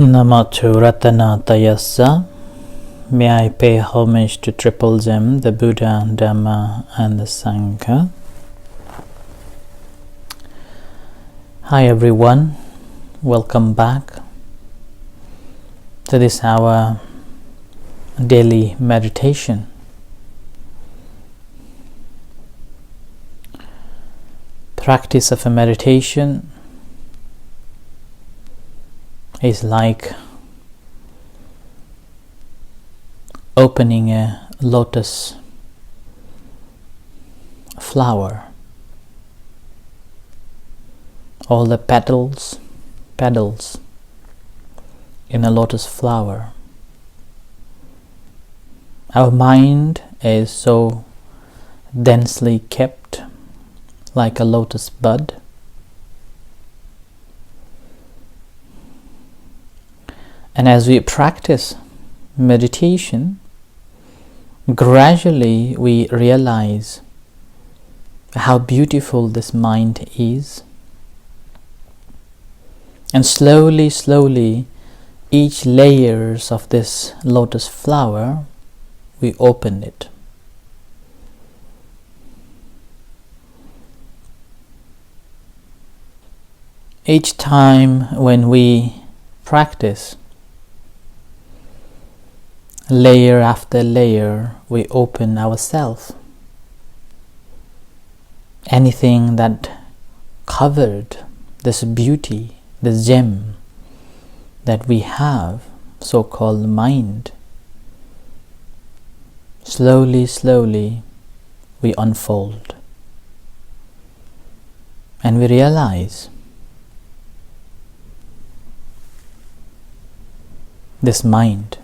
Namato Ratanatayassa. May I pay homage to Triple Gem, the Buddha, Dhamma and the Sangha. Hi everyone, welcome back to this our daily meditation. Practice of a meditation is like opening a lotus flower. All the petals in a lotus flower. Our mind is so densely kept like a lotus bud. And as we practice meditation, gradually we realize how beautiful this mind is. And slowly, each layers of this lotus flower, we open it. Each time when we practice, layer after layer, we open ourselves. Anything that covered this beauty, this gem that we have, so-called mind, slowly we unfold. And we realize this mind.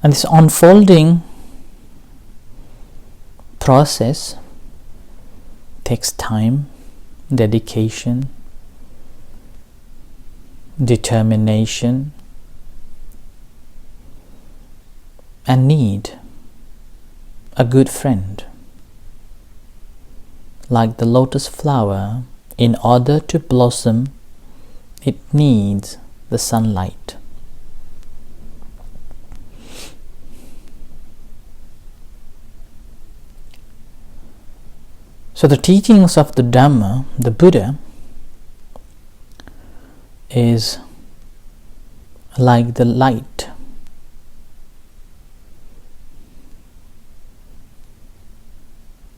And this unfolding process takes time, dedication, determination, and need a good friend. Like the lotus flower, in order to blossom, it needs the sunlight. So the teachings of the Dhamma, the Buddha, is like the light.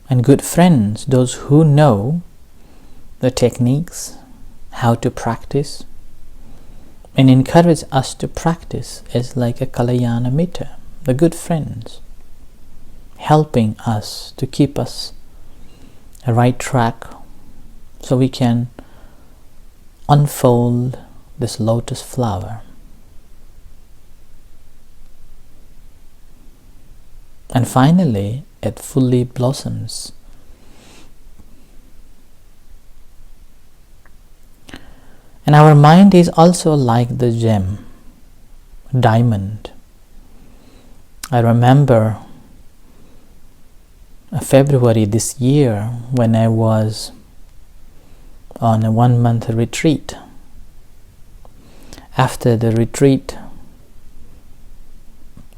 And good friends, those who know the techniques, how to practice, and encourage us to practice, is like a Kalyana Mitra, the good friends, helping us to keep us a right track so we can unfold this lotus flower. And finally, it fully blossoms. And our mind is also like the gem, diamond. I remember February this year when I was on a 1-month retreat. After the retreat,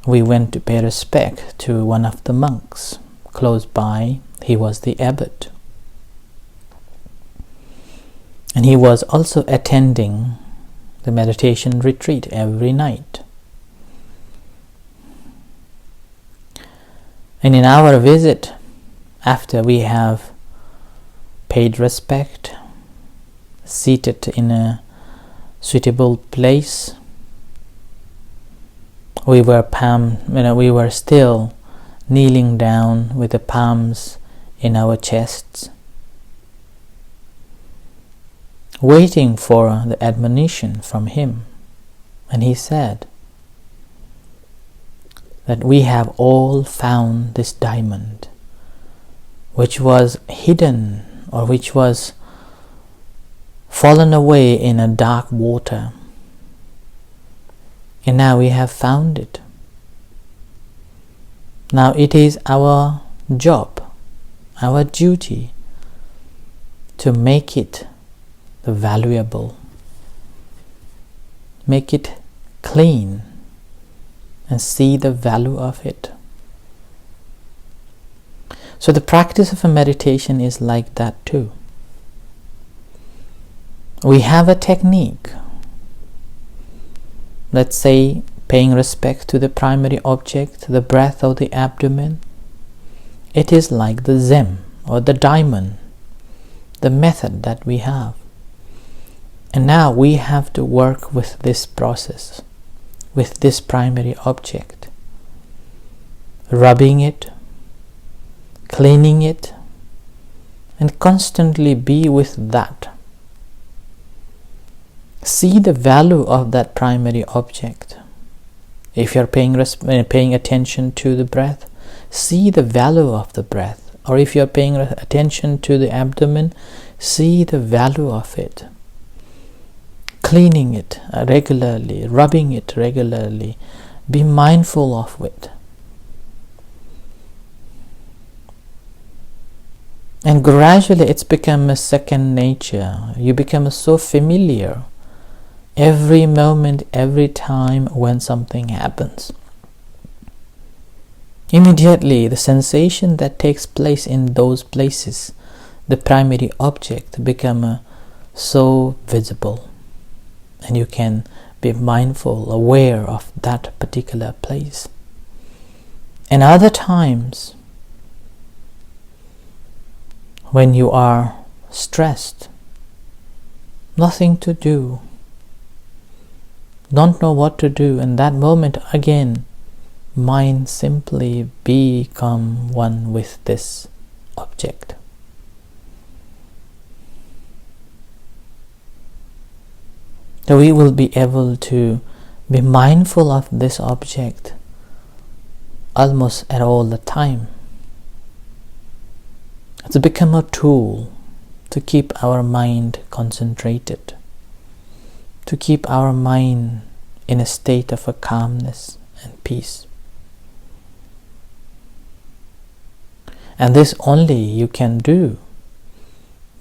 we went to pay respect to one of the monks close by. He was the abbot. And he was also attending the meditation retreat every night. And in our visit, after we have paid respect, seated in a suitable place, we were still kneeling down with the palms in our chests, waiting for the admonition from him. And he said that we have all found this diamond, which was hidden or which was fallen away in a dark water. And now we have found it. Now it is our job, our duty to make it valuable, make it clean, and see the value of it. So the practice of a meditation is like that too. We have a technique. Let's say paying respect to the primary object, the breath or the abdomen. It is like the gem or the diamond, the method that we have. And now we have to work with this process, with this primary object, rubbing it, cleaning it, and constantly be with that. See the value of that primary object. If you're paying attention to the breath, see the value of the breath. Or if you're paying attention to the abdomen, see the value of it. Cleaning it regularly, rubbing it regularly, be mindful of it. And gradually it's become a second nature. You become so familiar every moment, every time when something happens. Immediately the sensation that takes place in those places, the primary object, become so visible. And you can be mindful, aware of that particular place. And other times, when you are stressed, nothing to do, don't know what to do, in that moment again, mind simply become one with this object. So we will be able to be mindful of this object almost at all the time. It's become a tool to keep our mind concentrated, to keep our mind in a state of a calmness and peace. And this only you can do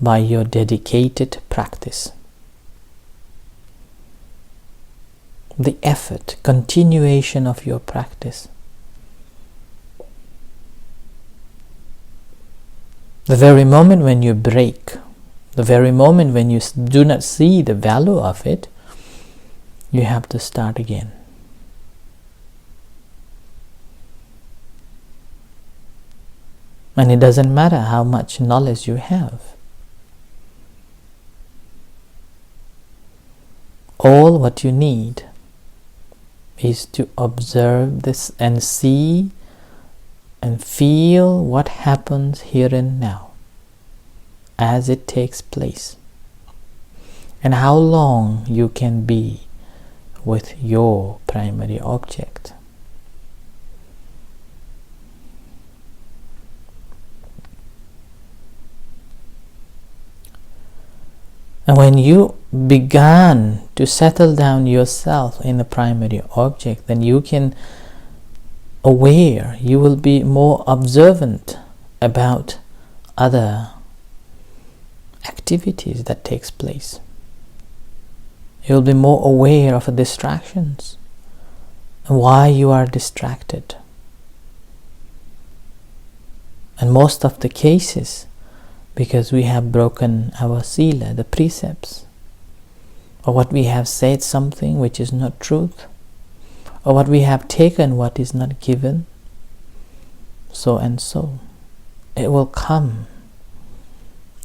by your dedicated practice. The effort, continuation of your practice. The very moment when you break, the very moment when you do not see the value of it, you have to start again. And it doesn't matter how much knowledge you have. All what you need is to observe this and see and feel what happens here and now as it takes place, and how long you can be with your primary object. And when you began to settle down yourself in the primary object, then you can aware, you will be more observant about other activities that takes place. You will be more aware of the distractions and why you are distracted. And most of the cases, because we have broken our sila, the precepts, or what we have said something which is not truth, or what we have taken what is not given, so and so. It will come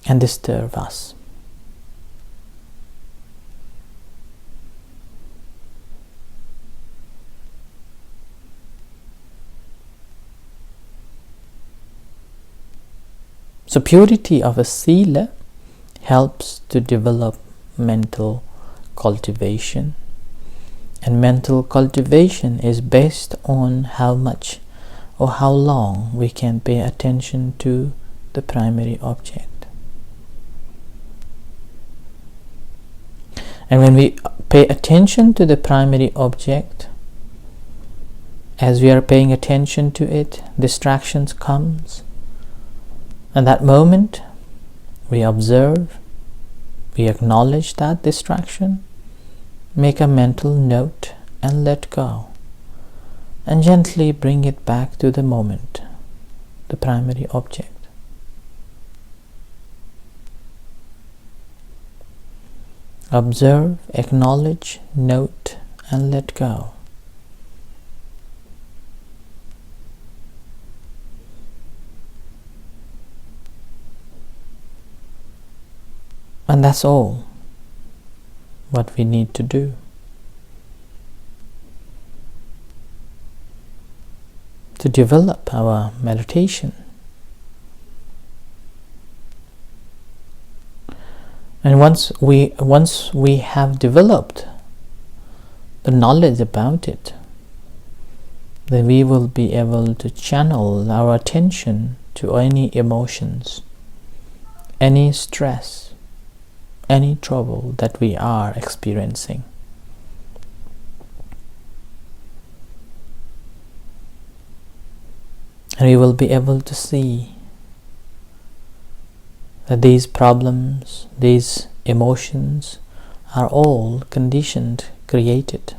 and disturb us. So purity of a sila helps to develop mental cultivation. And mental cultivation is based on how much or how long we can pay attention to the primary object. And when we pay attention to the primary object, as we are paying attention to it, distractions comes. And that moment, we observe, we acknowledge that distraction, make a mental note and let go, and gently bring it back to the moment, the primary object. Observe, acknowledge, note, and let go. And that's all what we need to do. To develop our meditation. And once we have developed the knowledge about it, then we will be able to channel our attention to any emotions, any stress, any trouble that we are experiencing. And we will be able to see that these problems, these emotions are all conditioned, created.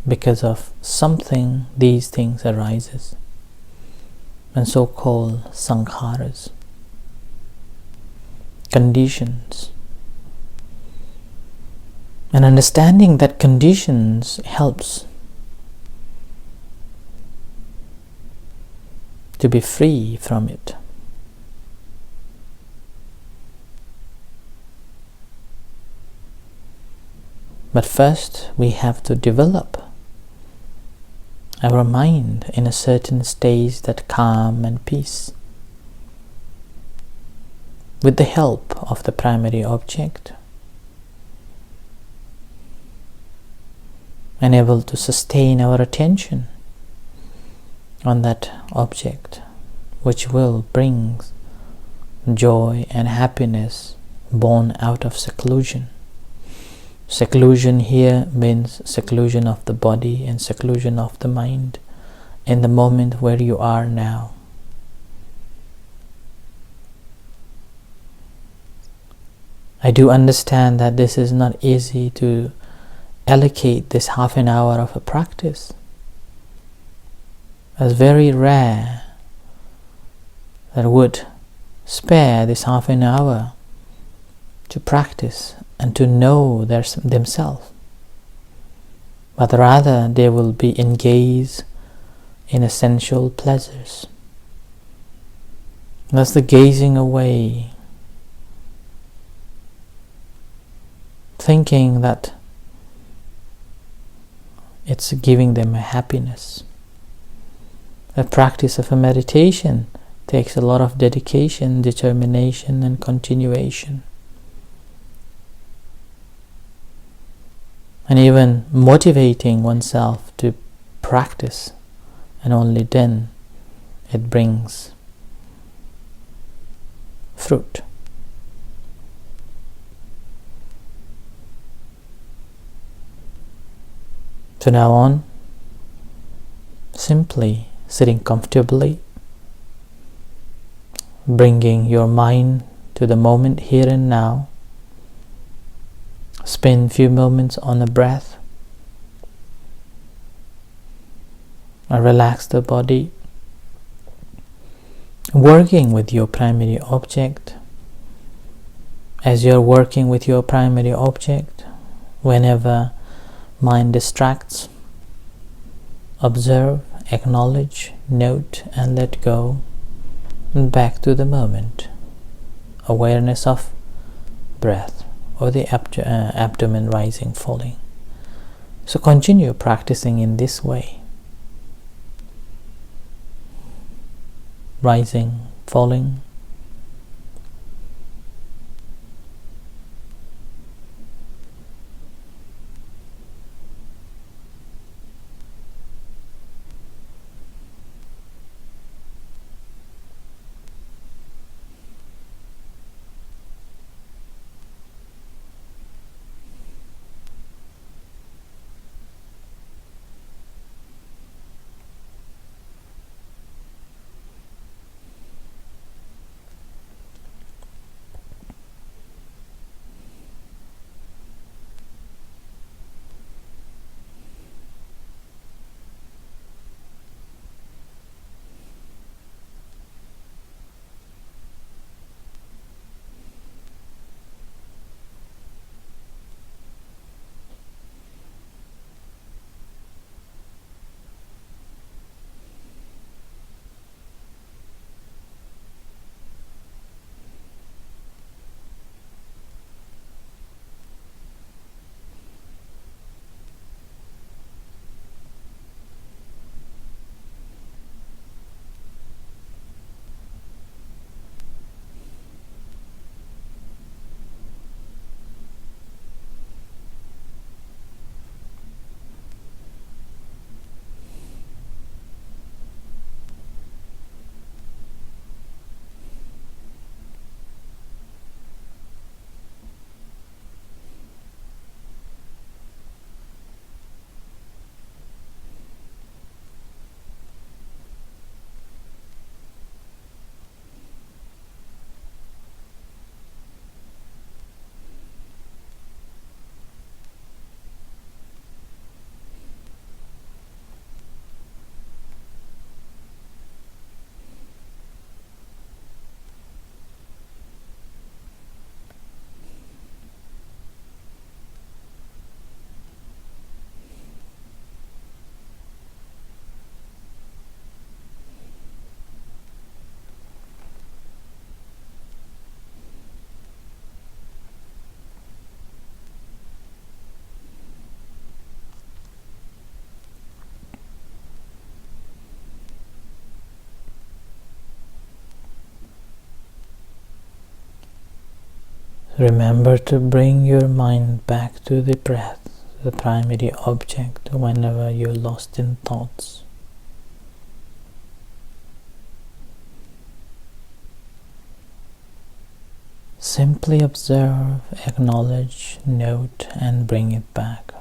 Because of something, these things arises, and so-called sankharas, conditions. And understanding that conditions helps to be free from it. But first we have to develop our mind in a certain stage that calm and peace, with the help of the primary object, and able to sustain our attention on that object, which will bring joy and happiness born out of seclusion. Seclusion here means seclusion of the body and seclusion of the mind in the moment where you are now. I do understand that this is not easy to allocate this half an hour of a practice. It's very rare that would spare this half an hour to practice and to know themselves, but rather they will be engaged in essential pleasures. That's the gazing away, thinking that it's giving them a happiness. The practice of a meditation takes a lot of dedication, determination, and continuation. And even motivating oneself to practice, and only then it brings fruit. So now on, simply sitting comfortably, bringing your mind to the moment here and now. Spend a few moments on the breath, and relax the body, working with your primary object. As you're working with your primary object, whenever mind distracts, observe, acknowledge, note, and let go, and back to the moment. Awareness of breath, or the abdomen rising, falling. So continue practicing in this way. Rising, falling. Remember to bring your mind back to the breath, the primary object, whenever you're lost in thoughts. Simply observe, acknowledge, note, and bring it back.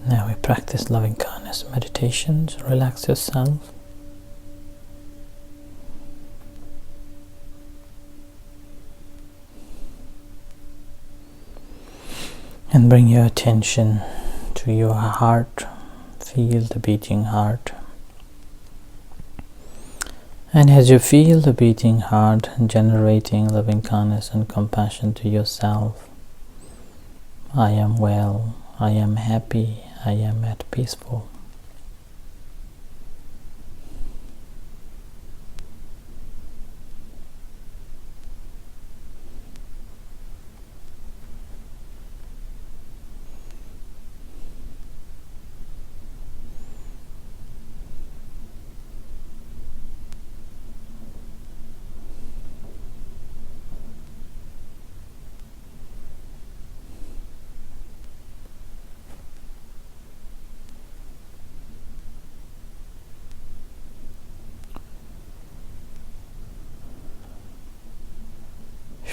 Now we practice loving kindness meditations. Relax yourself. And bring your attention to your heart. Feel the beating heart. And as you feel the beating heart generating loving kindness and compassion to yourself, I am well, I am happy, I am at peaceful.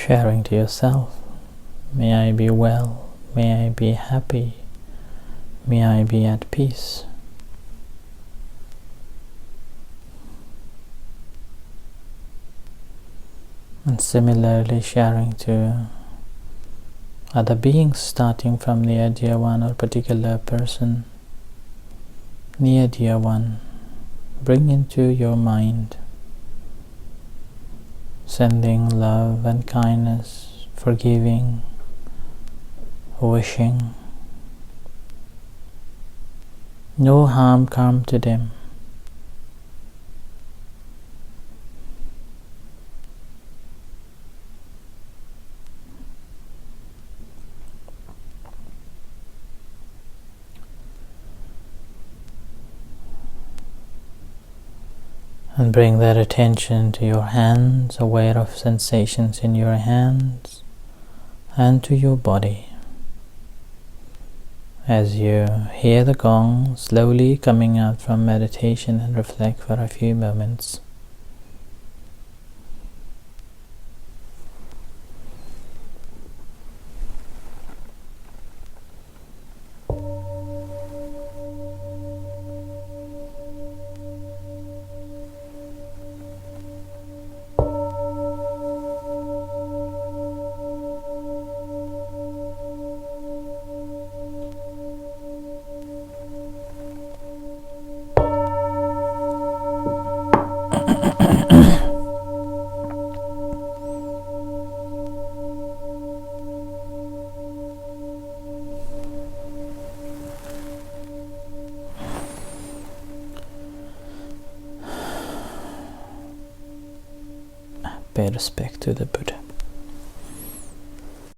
Sharing to yourself, may I be well, may I be happy, may I be at peace. And similarly sharing to other beings, starting from near dear one or particular person. Near dear one, bring into your mind, sending love and kindness, forgiving, wishing no harm come to them. And bring that attention to your hands, aware of sensations in your hands and to your body. As you hear the gong slowly coming out from meditation, and reflect for a few moments. Pay respect to the Buddha.